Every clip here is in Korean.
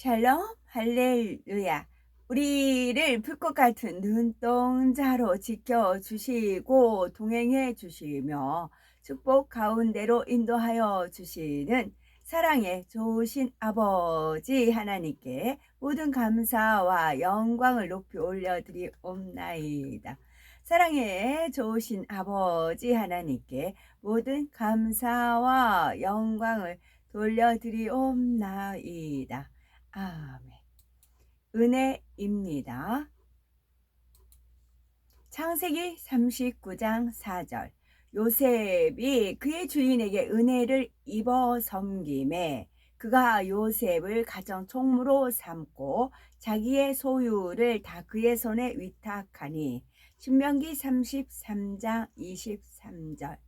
샬롬, 할렐루야. 우리를 불꽃 같은 눈동자로 지켜주시고 동행해 주시며 축복 가운데로 인도하여 주시는 사랑의 좋으신 아버지 하나님께 모든 감사와 영광을 높이 올려드리옵나이다. 사랑의 좋으신 아버지 하나님께 모든 감사와 영광을 돌려드리옵나이다. 아멘. 은혜입니다. 창세기 39장 4절. 요셉이 그의 주인에게 은혜를 입어 섬김에 그가 요셉을 가정 총무로 삼고 자기의 소유를 다 그의 손에 위탁하니. 신명기 33장 23절.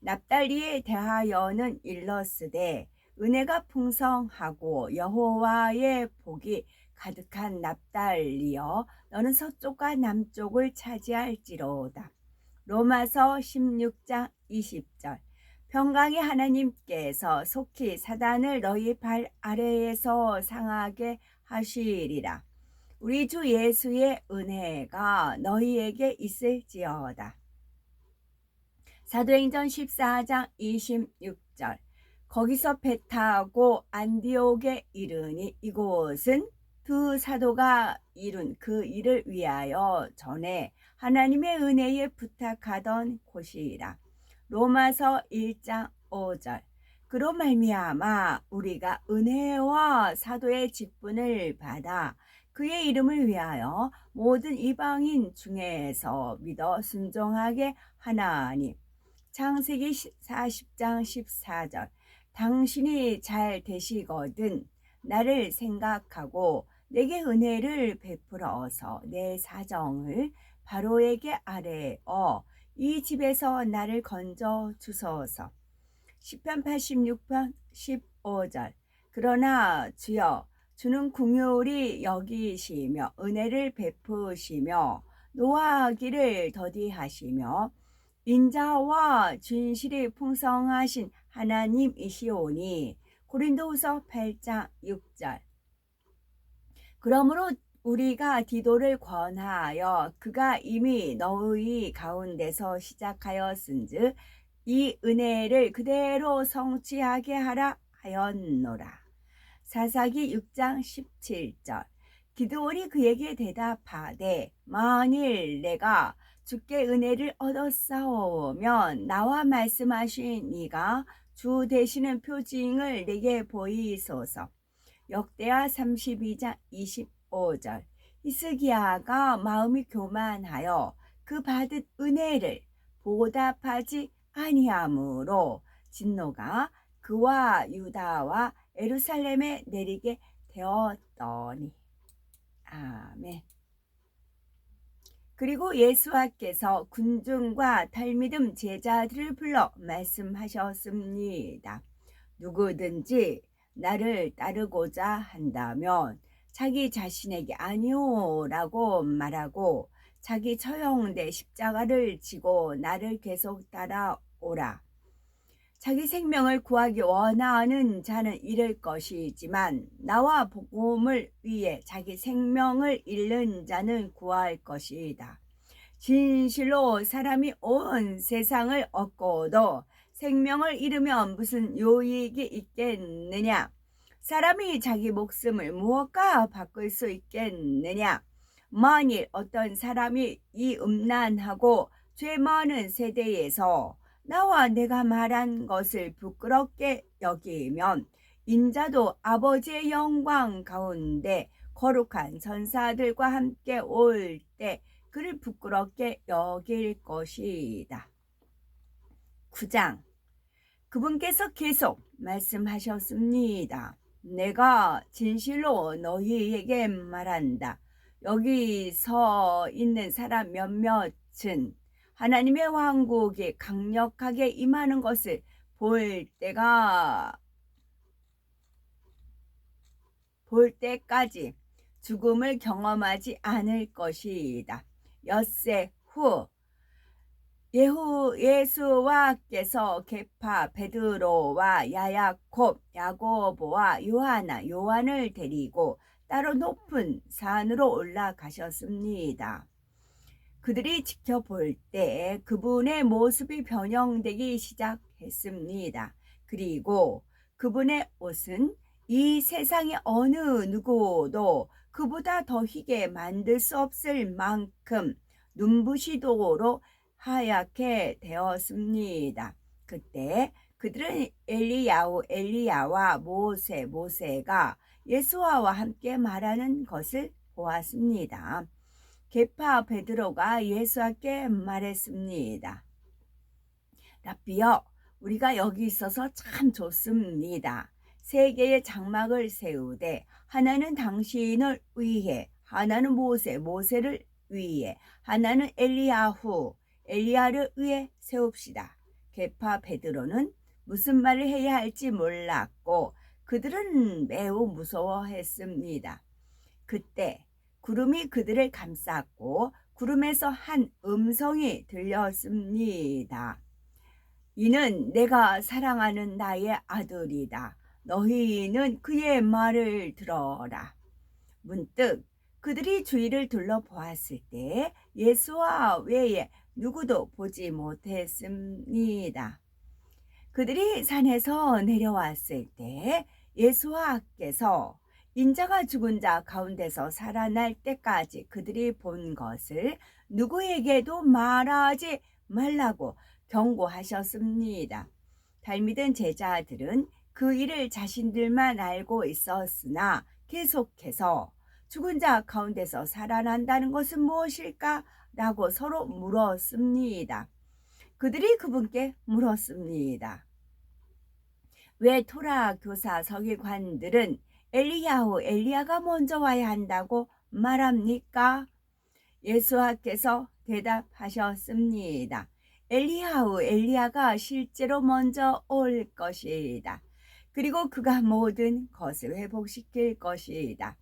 납달리에 대하여는 일러스되 은혜가 풍성하고 여호와의 복이 가득한 납달리여 너는 서쪽과 남쪽을 차지할지로다. 로마서 16장 20절. 평강의 하나님께서 속히 사단을 너희 발 아래에서 상하게 하시리라. 우리 주 예수의 은혜가 너희에게 있을지어다. 사도행전 14장 26절. 거기서 배 타고 안디옥에 이르니 이곳은 두 사도가 이룬 그 일을 위하여 전에 하나님의 은혜에 부탁하던 곳이라. 로마서 1장 5절. 그로 말미암아 우리가 은혜와 사도의 직분을 받아 그의 이름을 위하여 모든 이방인 중에서 믿어 순종하게 하나니. 창세기 40장 14절. 당신이 잘 되시거든 나를 생각하고 내게 은혜를 베풀어서 내 사정을 바로에게 아뢰어 이 집에서 나를 건져 주소서. 시편 86편 15절. 그러나 주여 주는 긍휼히 여기시며 은혜를 베푸시며 노하기를 더디하시며 인자와 진실이 풍성하신 하나님이시오니. 고린도후서 8장 6절. 그러므로 우리가 디도를 권하여 그가 이미 너희 가운데서 시작하였은즉 이 은혜를 그대로 성취하게 하라 하였노라. 사사기 6장 17절. 기드온이 그에게 대답하되 만일 내가 주께 은혜를 얻었사오면 나와 말씀하신 이가 주 되시는 표징을 내게 보이소서. 역대하 32장 25절. 히스기야가 마음이 교만하여 그 받은 은혜를 보답하지 아니하므로 진노가 그와 유다와 예루살렘에 내리게 되었더니. 아멘. 그리고 예수께서 군중과 탈미듬 제자들을 불러 말씀하셨습니다. 누구든지 나를 따르고자 한다면 자기 자신에게 아니오라고 말하고 자기 처형된 십자가를 지고 나를 계속 따라오라. 자기 생명을 구하기 원하는 자는 잃을 것이지만 나와 복음을 위해 자기 생명을 잃는 자는 구할 것이다. 진실로 사람이 온 세상을 얻고도 생명을 잃으면 무슨 유익이 있겠느냐? 사람이 자기 목숨을 무엇과 바꿀 수 있겠느냐? 만일 어떤 사람이 이 음란하고 죄 많은 세대에서 나와 내가 말한 것을 부끄럽게 여기면 인자도 아버지의 영광 가운데 거룩한 천사들과 함께 올 때 그를 부끄럽게 여길 것이다. 9장. 그분께서 계속 말씀하셨습니다. 내가 진실로 너희에게 말한다. 여기 서 있는 사람 몇몇은 하나님의 왕국이 강력하게 임하는 것을 볼 때까지 죽음을 경험하지 않을 것이다. 엿새 후 예수와께서 계파, 베드로와 야야콥, 야고보와 요한을 데리고 따로 높은 산으로 올라가셨습니다. 그들이 지켜볼 때 그분의 모습이 변형되기 시작했습니다. 그리고 그분의 옷은 이 세상의 어느 누구도 그보다 더 희게 만들 수 없을 만큼 눈부시도록 하얗게 되었습니다. 그때 그들은 엘리야와 모세가 예수와와 함께 말하는 것을 보았습니다. 계파 베드로가 예수께 말했습니다. 랍비여, 우리가 여기 있어서 참 좋습니다. 세 개의 장막을 세우되 하나는 당신을 위해, 하나는 모세를 위해, 하나는 엘리야를 위해 세웁시다. 계파 베드로는 무슨 말을 해야 할지 몰랐고 그들은 매우 무서워했습니다. 그때 구름이 그들을 감쌌고 구름에서 한 음성이 들렸습니다. 이는 내가 사랑하는 나의 아들이다. 너희는 그의 말을 들어라. 문득 그들이 주위를 둘러보았을 때 예수와 외에 누구도 보지 못했습니다. 그들이 산에서 내려왔을 때 예수와께서 인자가 죽은 자 가운데서 살아날 때까지 그들이 본 것을 누구에게도 말하지 말라고 경고하셨습니다. 닮이든 제자들은 그 일을 자신들만 알고 있었으나 계속해서 죽은 자 가운데서 살아난다는 것은 무엇일까? 라고 서로 물었습니다. 그들이 그분께 물었습니다. 왜 토라 교사 서기관들은 엘리야가 먼저 와야 한다고 말합니까? 예수께서 대답하셨습니다. 엘리야가 실제로 먼저 올 것이다. 그리고 그가 모든 것을 회복시킬 것이다.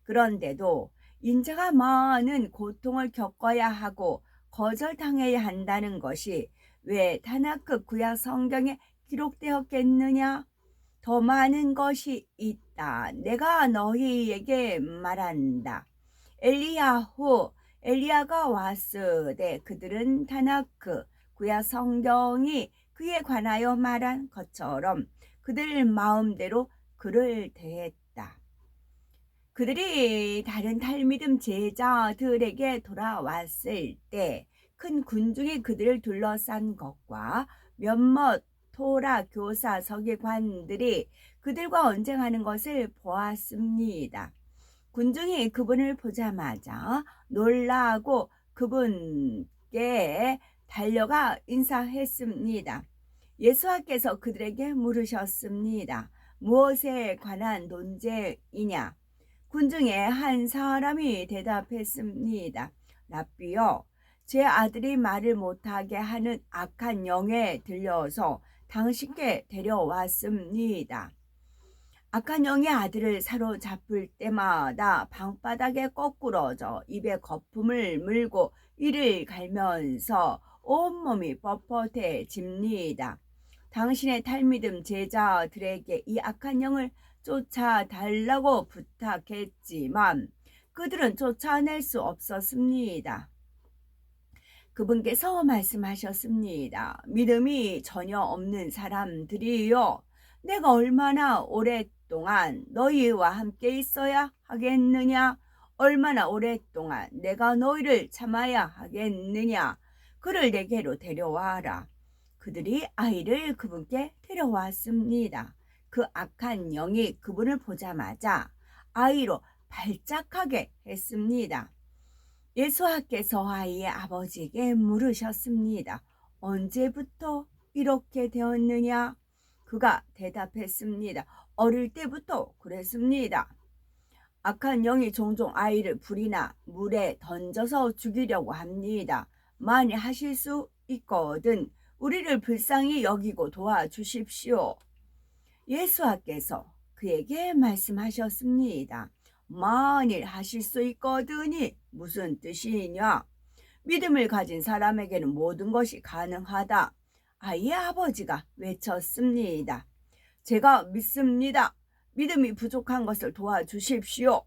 그런데도 인자가 많은 고통을 겪어야 하고 거절당해야 한다는 것이 왜 다나크 구약 성경에 기록되었겠느냐? 더 많은 것이 있다. 내가 너희에게 말한다. 엘리야가 왔으되 그들은 다나크 구약 성경이 그에 관하여 말한 것처럼 그들 마음대로 그를 대했다. 그들이 다른 탈미듬 제자들에게 돌아왔을 때 큰 군중이 그들을 둘러싼 것과 몇몇 토라 교사 서기관들이 그들과 언쟁하는 것을 보았습니다. 군중이 그분을 보자마자 놀라고 그분께 달려가 인사했습니다. 예수께서 그들에게 물으셨습니다. 무엇에 관한 논쟁이냐? 군중의 한 사람이 대답했습니다. 랍비여, 제 아들이 말을 못하게 하는 악한 영에 들려서 당신께 데려왔습니다. 악한 영이 아들을 사로잡을 때마다 방바닥에 거꾸러져 입에 거품을 물고 이를 갈면서 온몸이 뻣뻣해집니다. 당신의 탈미듬 제자들에게 이 악한 영을 쫓아달라고 부탁했지만 그들은 쫓아낼 수 없었습니다. 그분께서 말씀하셨습니다. 믿음이 전혀 없는 사람들이요, 내가 얼마나 오랫동안 너희와 함께 있어야 하겠느냐? 얼마나 오랫동안 내가 너희를 참아야 하겠느냐? 그를 내게로 데려와라. 그들이 아이를 그분께 데려왔습니다. 그 악한 영이 그분을 보자마자 아이로 발작하게 했습니다. 예수께서 아이의 아버지에게 물으셨습니다. 언제부터 이렇게 되었느냐? 그가 대답했습니다. 어릴 때부터 그랬습니다. 악한 영이 종종 아이를 불이나 물에 던져서 죽이려고 합니다. 많이 하실 수 있거든 우리를 불쌍히 여기고 도와주십시오. 예수께서 그에게 말씀하셨습니다. 만일 하실 수 있거든이 무슨 뜻이냐? 믿음을 가진 사람에게는 모든 것이 가능하다. 아이의 아버지가 외쳤습니다. 제가 믿습니다. 믿음이 부족한 것을 도와주십시오.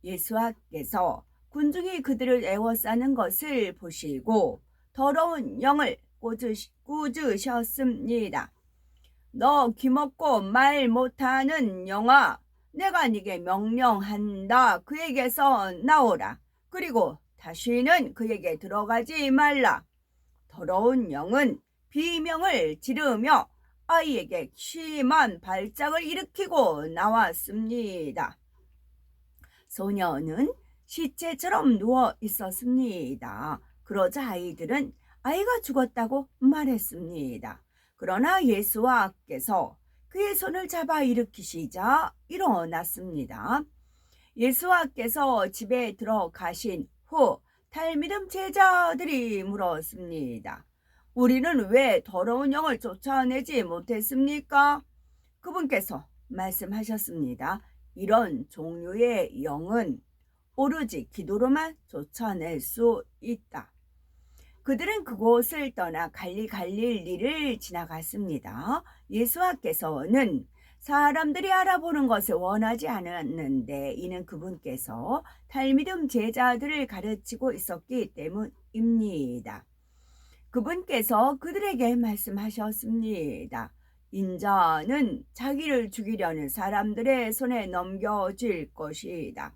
예수께서 군중이 그들을 애워싸는 것을 보시고 더러운 영을 꾸짖으셨습니다. 너 귀먹고 말 못하는 영아, 내가 네게 명령한다. 그에게서 나오라. 그리고 다시는 그에게 들어가지 말라. 더러운 영은 비명을 지르며 아이에게 심한 발작을 일으키고 나왔습니다. 소녀는 시체처럼 누워 있었습니다. 그러자 아이들은 아이가 죽었다고 말했습니다. 그러나 예수와께서 그의 손을 잡아 일으키시자 일어났습니다. 예수와께서 집에 들어가신 후 탈미름 제자들이 물었습니다. 우리는 왜 더러운 영을 쫓아내지 못했습니까? 그분께서 말씀하셨습니다. 이런 종류의 영은 오로지 기도로만 쫓아낼 수 있다. 그들은 그곳을 떠나 갈릴리를 지나갔습니다. 예수께서는 사람들이 알아보는 것을 원하지 않았는데 이는 그분께서 탈미름 제자들을 가르치고 있었기 때문입니다. 그분께서 그들에게 말씀하셨습니다. 인자는 자기를 죽이려는 사람들의 손에 넘겨질 것이다.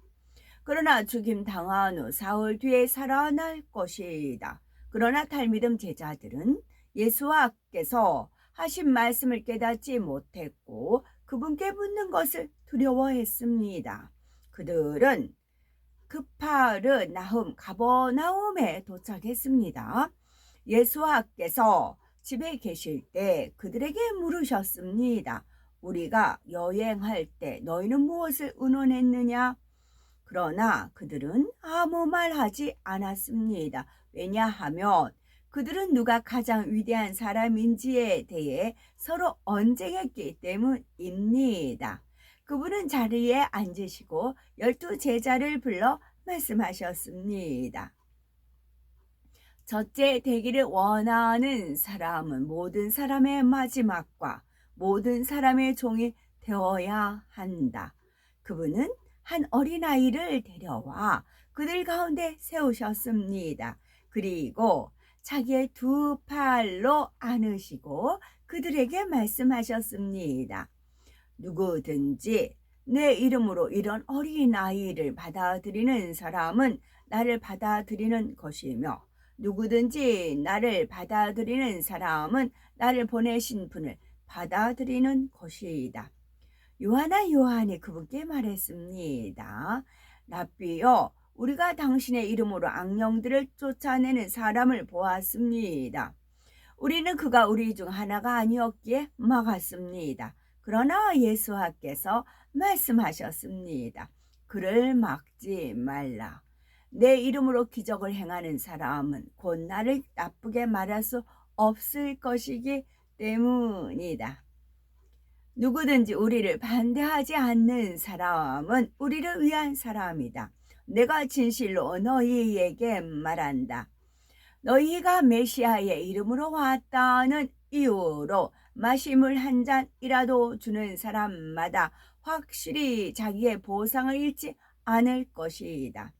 그러나 죽임 당한 후 사흘 뒤에 살아날 것이다. 그러나 탈미름 제자들은 예수께서 하신 말씀을 깨닫지 못했고 그분께 묻는 것을 두려워했습니다. 그들은 크파르나훔 가버나움에 도착했습니다. 예수께서 집에 계실 때 그들에게 물으셨습니다. 우리가 여행할 때 너희는 무엇을 의논했느냐? 그러나 그들은 아무 말 하지 않았습니다. 왜냐하면 그들은 누가 가장 위대한 사람인지에 대해 서로 언쟁했기 때문입니다. 그분은 자리에 앉으시고 12 제자를 불러 말씀하셨습니다. 첫째 되기를 원하는 사람은 모든 사람의 마지막과 모든 사람의 종이 되어야 한다. 그분은 한 어린아이를 데려와 그들 가운데 세우셨습니다. 그리고 자기의 두 팔로 안으시고 그들에게 말씀하셨습니다. 누구든지 내 이름으로 이런 어린아이를 받아들이는 사람은 나를 받아들이는 것이며 누구든지 나를 받아들이는 사람은 나를 보내신 분을 받아들이는 것이다. 요한이 그분께 말했습니다. 랍비여, 우리가 당신의 이름으로 악령들을 쫓아내는 사람을 보았습니다. 우리는 그가 우리 중 하나가 아니었기에 막았습니다. 그러나 예수께서 말씀하셨습니다. 그를 막지 말라. 내 이름으로 기적을 행하는 사람은 곧 나를 나쁘게 말할 수 없을 것이기 때문이다. 누구든지 우리를 반대하지 않는 사람은 우리를 위한 사람이다. 내가 진실로 너희에게 말한다. 너희가 메시아의 이름으로 왔다는 이유로 마시물 한 잔이라도 주는 사람마다 확실히 자기의 보상을 잃지 않을 것이다.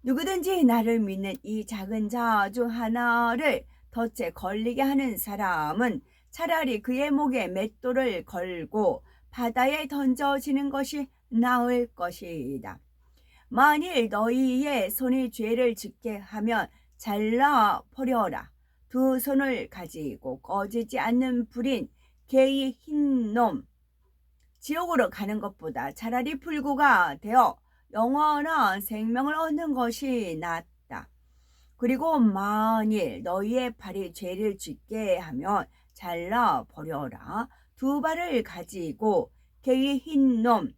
누구든지 나를 믿는 이 작은 자 중 하나를 덫에 걸리게 하는 사람은 차라리 그의 목에 맷돌을 걸고 바다에 던져지는 것이 나을 것이다. 만일 너희의 손이 죄를 짓게 하면 잘라 버려라. 두 손을 가지고 꺼지지 않는 불인 개의 흰 놈 지옥으로 가는 것보다 차라리 불구가 되어 영원한 생명을 얻는 것이 낫다. 그리고 만일 너희의 발이 죄를 짓게 하면 잘라 버려라. 두 발을 가지고 개의 흰 놈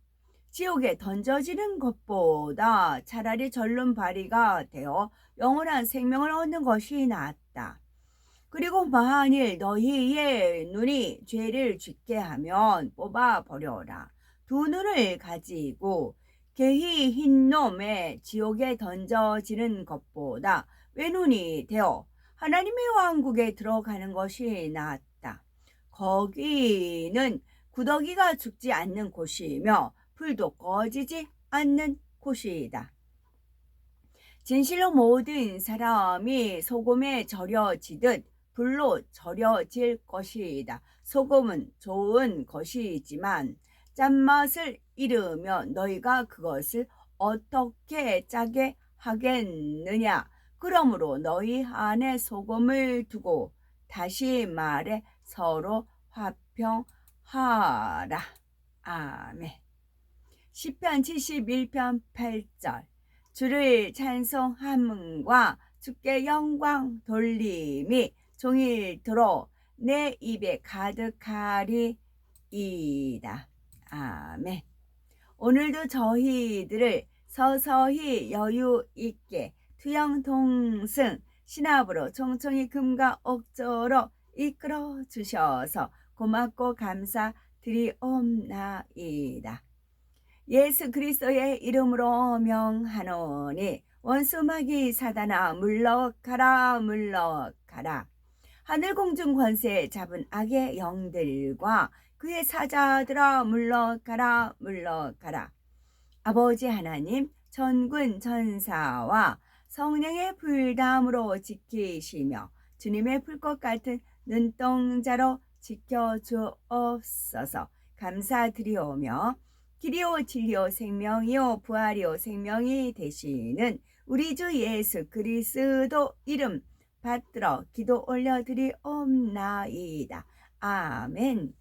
지옥에 던져지는 것보다 차라리 절른 바리가 되어 영원한 생명을 얻는 것이 낫다. 그리고 만일 너희의 눈이 죄를 짓게 하면 뽑아 버려라. 두 눈을 가지고 개의 흰 놈의 지옥에 던져지는 것보다 외눈이 되어 하나님의 왕국에 들어가는 것이 낫다. 거기는 구더기가 죽지 않는 곳이며 불도 꺼지지 않는 곳이다. 진실로 모든 사람이 소금에 절여지듯 불로 절여질 것이다. 소금은 좋은 것이지만 짠맛을 잃으면 너희가 그것을 어떻게 짜게 하겠느냐. 그러므로 너희 안에 소금을 두고 다시 말해 서로 화평하라. 아멘. 시편 71편 8절. 주를 찬송함과 주께 영광 돌림이 종일토록 내 입에 가득하리이다. 아멘. 오늘도 저희들을 서서히 여유 있게 투영동승 신압으로 총총히 금과 옥조로 이끌어 주셔서 고맙고 감사드리옵나이다. 예수 그리스도의 이름으로 명하노니 원수마귀 사단아 물러가라 물러가라. 하늘 공중 권세 잡은 악의 영들과 그의 사자들아 물러가라 물러가라. 아버지 하나님 전군 전사와 성령의 불담으로 지키시며 주님의 불꽃 같은 눈동자로 지켜주옵소서. 감사드리오며 길이요 진리요 생명이요 부활이요 생명이 되시는 우리 주 예수 그리스도 이름 받들어 기도 올려드리옵나이다. 아멘.